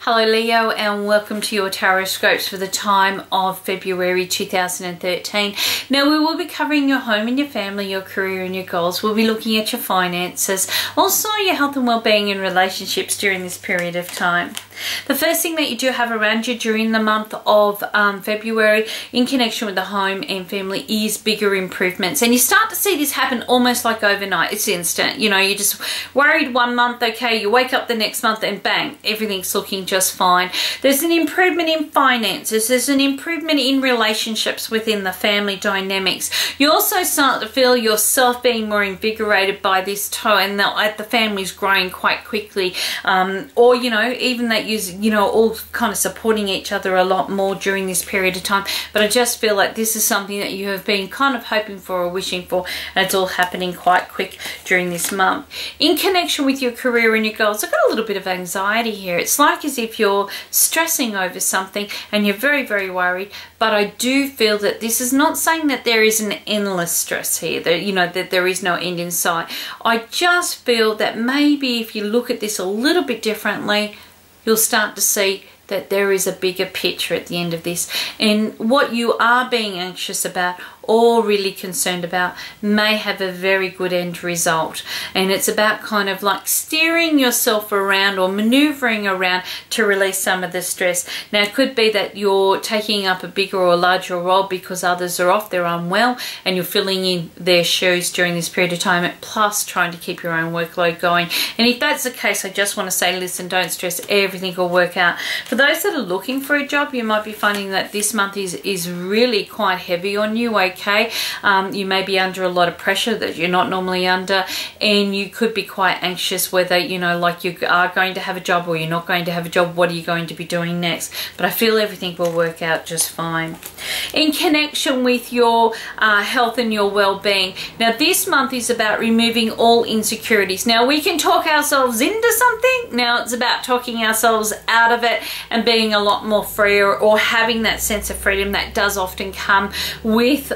Hello Leo, and welcome to your Tarotscopes for the time of February 2013. Now we will be covering your home and your family, your career and your goals. We'll be looking at your finances, also your health and well-being and relationships during this period of time. The first thing that you do have around you during the month of February in connection with the home and family is bigger improvements, and you start to see this happen almost like overnight. It's instant. You know, you're just worried one month, okay, you wake up the next month and bang, everything's looking just fine. There's an improvement in finances, there's an improvement in relationships within the family dynamics. You also start to feel yourself being more invigorated by this time, and the family's growing quite quickly, or you know, even that you know, all kind of supporting each other a lot more during this period of time. But I just feel like this is something that you have been kind of hoping for or wishing for, and it's all happening quite quick during this month. In connection with your career and your goals, I've got a little bit of anxiety here. It's like as if you're stressing over something and you're very, very worried, but I do feel that this is not saying that there is an endless stress here, that, you know, that there is no end in sight. I just feel that maybe if you look at this a little bit differently, you'll start to see that there is a bigger picture at the end of this, and what you are being anxious about or really concerned about may have a very good end result. And it's about kind of like steering yourself around or maneuvering around to release some of the stress. Now it could be that you're taking up a bigger or larger role because others are off, they're unwell, and you're filling in their shoes during this period of time, plus trying to keep your own workload going. And if that's the case, I just want to say, listen, don't stress, everything will work out. For those that are looking for a job, you might be finding that this month is really quite heavy on you, okay? You may be under a lot of pressure that you're not normally under, and you could be quite anxious whether, you know, like you are going to have a job or you're not going to have a job. What are you going to be doing next? But I feel everything will work out just fine. In connection with your health and your well-being, now this month is about removing all insecurities. Now we can talk ourselves into something, now it's about talking ourselves out of it and being a lot more freer, or having that sense of freedom that does often come with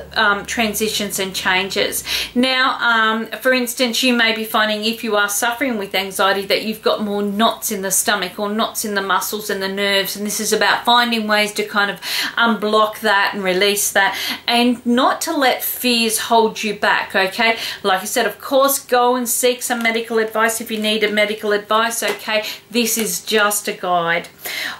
transitions and changes. Now, for instance, you may be finding, if you are suffering with anxiety, that you've got more knots in the stomach or knots in the muscles and the nerves, and this is about finding ways to kind of unblock that and release that, and not to let fears hold you back, okay? Like I said, of course, go and seek some medical advice if you need a medical advice, okay? This is just a guide.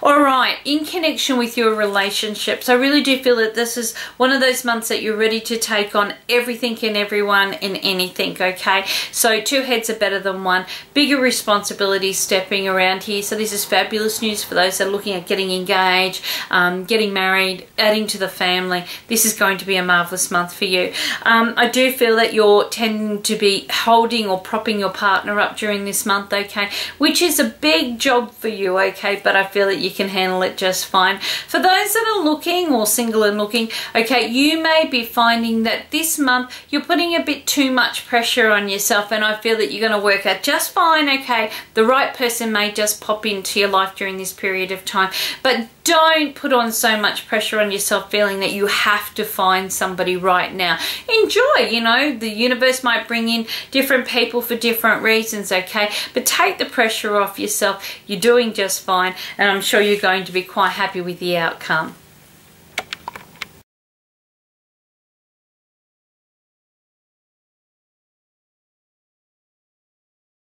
All right, in connection with your relationships, I really do feel that this is one of those months that you're ready to take on everything and everyone and anything, okay? So two heads are better than one. Bigger responsibilities stepping around here. So this is fabulous news for those that are looking at getting engaged, getting married, adding to the family. This is going to be a marvelous month for you. I do feel that you're tending to be holding or propping your partner up during this month, okay? Which is a big job for you, okay? But I feel that you can handle it just fine. For those that are looking or single and looking, okay, you may be finding that this month you're putting a bit too much pressure on yourself, and I feel that you're going to work out just fine, okay? The right person may just pop into your life during this period of time, but don't put on so much pressure on yourself feeling that you have to find somebody right now. Enjoy, you know, the universe might bring in different people for different reasons, okay? But take the pressure off yourself. You're doing just fine, and I'm sure you're going to be quite happy with the outcome.